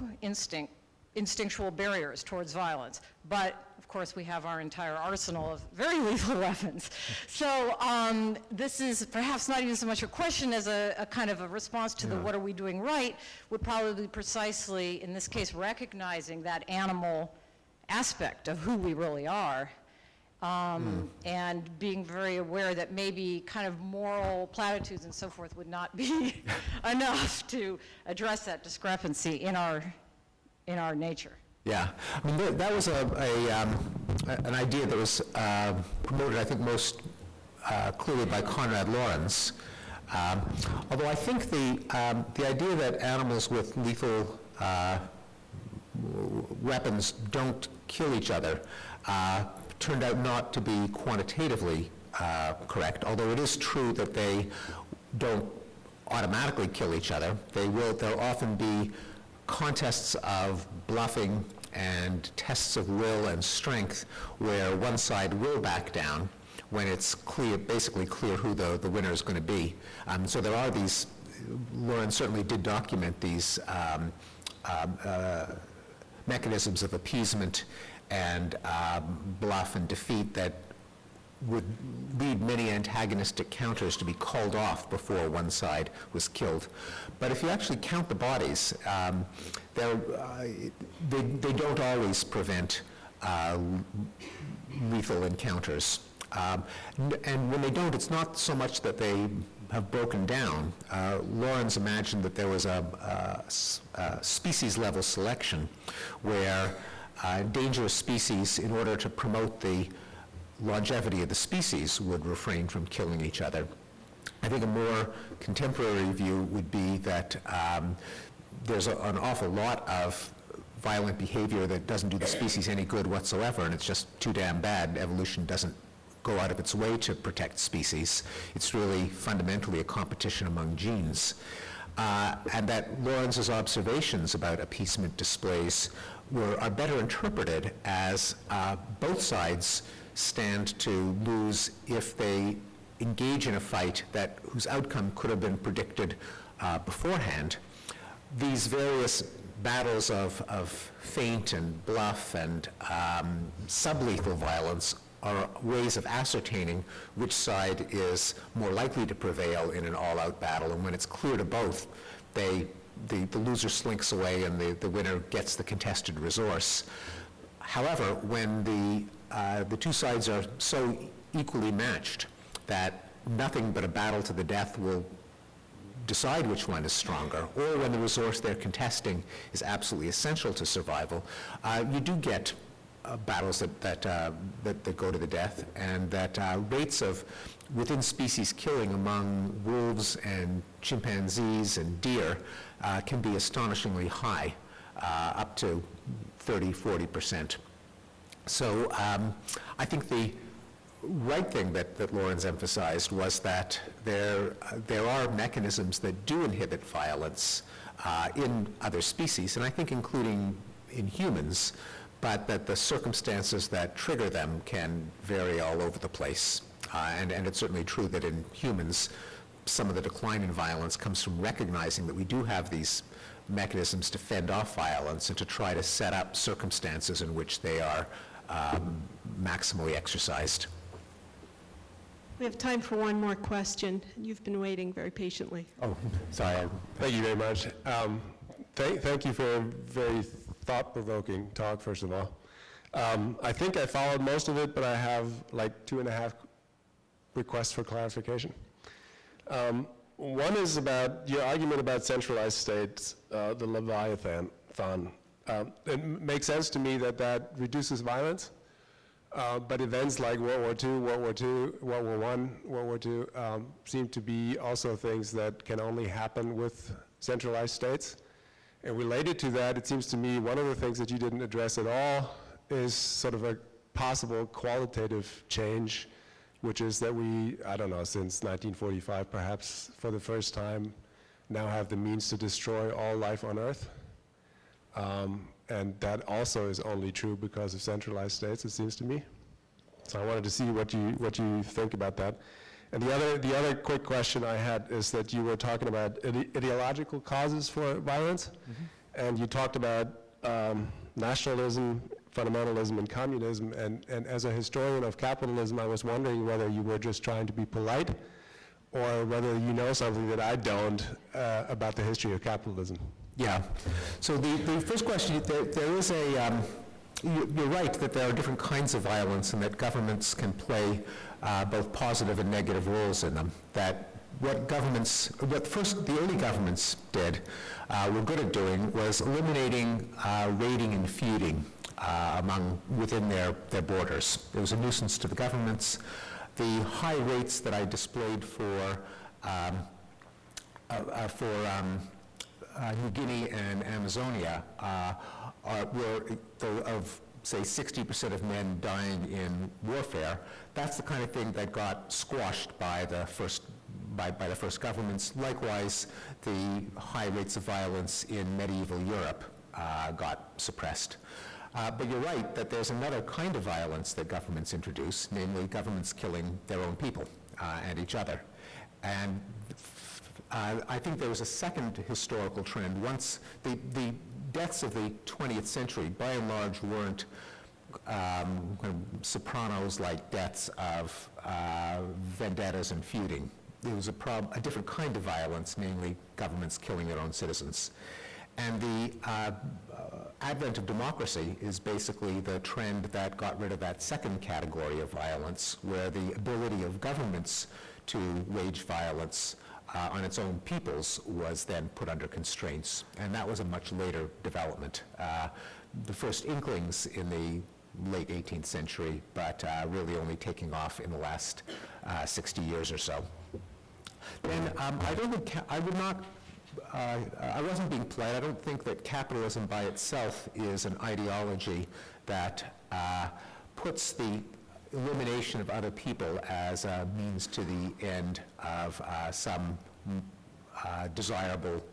instinctual barriers towards violence. But, of course, we have our entire arsenal of very lethal weapons. So this is perhaps not even so much a question as a kind of a response to the what are we doing right, would probably be precisely, in this case, recognizing that animal aspect of who we really are. And being very aware that maybe kind of moral platitudes and so forth would not be enough to address that discrepancy in our nature. Yeah, I mean, that was an idea that was promoted, I think, most clearly by Konrad Lorenz. Although I think the idea that animals with lethal weapons don't kill each other turned out not to be quantitatively correct, although it is true that they don't automatically kill each other. There'll often be contests of bluffing and tests of will and strength where one side will back down when it's basically clear who the winner is going to be. So there are these, Lauren certainly did document these mechanisms of appeasement and bluff and defeat that would lead many antagonistic counters to be called off before one side was killed. But if you actually count the bodies, they don't always prevent lethal encounters. And when they don't, it's not so much that they have broken down. Lorenz imagined that there was a species-level selection where dangerous species, in order to promote the longevity of the species, would refrain from killing each other. I think a more contemporary view would be that there's an awful lot of violent behavior that doesn't do the species any good whatsoever, and it's just too damn bad. Evolution doesn't go out of its way to protect species. It's really fundamentally a competition among genes. And that Lorenz's observations about appeasement displays are better interpreted as both sides stand to lose if they engage in a fight whose outcome could have been predicted beforehand. These various battles of feint and bluff and sublethal violence are ways of ascertaining which side is more likely to prevail in an all-out battle, and when it's clear to both, the loser slinks away and the winner gets the contested resource. However, when the two sides are so equally matched that nothing but a battle to the death will decide which one is stronger, or when the resource they're contesting is absolutely essential to survival, you do get battles that go to the death, and that rates of within-species killing among wolves and chimpanzees and deer can be astonishingly high, up to 30–40%. So I think the right thing that Lorenz emphasized was that there are mechanisms that do inhibit violence in other species, and I think including in humans, but that the circumstances that trigger them can vary all over the place. And it's certainly true that in humans, some of the decline in violence comes from recognizing that we do have these mechanisms to fend off violence and to try to set up circumstances in which they are maximally exercised. We have time for one more question. You've been waiting very patiently. Oh, sorry. Thank you very much. Thank you for a very thought-provoking talk, first of all. I think I followed most of it, but I have like 2.5 requests for clarification. One is about your argument about centralized states, the Leviathan. It makes sense to me that reduces violence, but events like World War II, World War I, World War II seem to be also things that can only happen with centralized states. And related to that, it seems to me one of the things that you didn't address at all is sort of a possible qualitative change, which is that we, I don't know, since 1945 perhaps for the first time now have the means to destroy all life on Earth. And that also is only true because of centralized states, it seems to me. So I wanted to see what you think about that. And the other quick question I had is that you were talking about ideological causes for violence, and you talked about nationalism, fundamentalism, and communism. And as a historian of capitalism, I was wondering whether you were just trying to be polite, or whether you know something that I don't about the history of capitalism. Yeah. So the first question, there is a, you're right that there are different kinds of violence and that governments can play both positive and negative roles in them. That the early governments did, were good at doing, was eliminating raiding and feuding within their borders. It was a nuisance to the governments. The high rates that I displayed for New Guinea and Amazonia were of, say, 60% of men dying in warfare. That's the kind of thing that got squashed by the first governments. Likewise, the high rates of violence in medieval Europe got suppressed. But you're right that there's another kind of violence that governments introduce, namely governments killing their own people and each other. And I think there was a second historical trend. Once the deaths of the 20th century, by and large, weren't Sopranos-like deaths of vendettas and feuding. There was a different kind of violence, namely governments killing their own citizens. And the advent of democracy is basically the trend that got rid of that second category of violence, where the ability of governments to wage violence on its own peoples was then put under constraints. And that was a much later development. The first inklings in the late 18th century, but really only taking off in the last 60 years or so. Then I would not I wasn't being polite. I don't think that capitalism by itself is an ideology that puts the elimination of other people as a means to the end of some desirable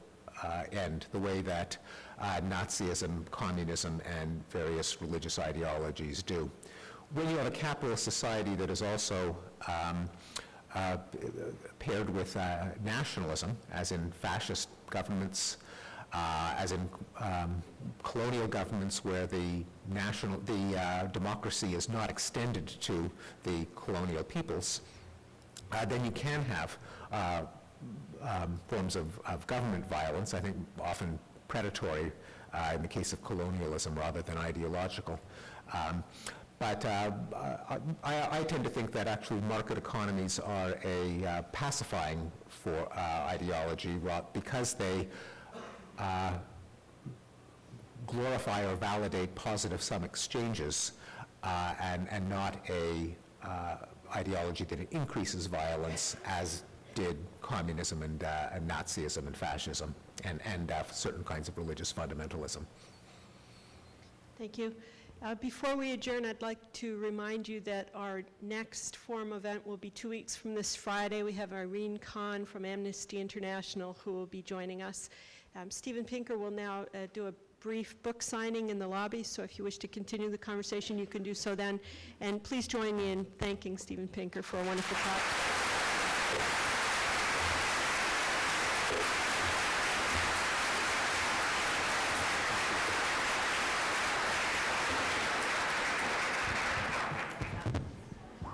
end, the way that Nazism, communism, and various religious ideologies do. When you have a capitalist society that is also paired with nationalism, as in fascist governments, as in colonial governments where the democracy is not extended to the colonial peoples, then you can have forms of government violence, I think often predatory in the case of colonialism rather than ideological. But I tend to think that actually market economies are a pacifying for ideology because they glorify or validate positive sum exchanges and not a ideology that increases violence as did communism and Nazism and fascism and certain kinds of religious fundamentalism. Thank you. Before we adjourn, I'd like to remind you that our next forum event will be 2 weeks from this Friday. We have Irene Kahn from Amnesty International who will be joining us. Steven Pinker will now do a brief book signing in the lobby, so if you wish to continue the conversation, you can do so then. And please join me in thanking Steven Pinker for a wonderful talk.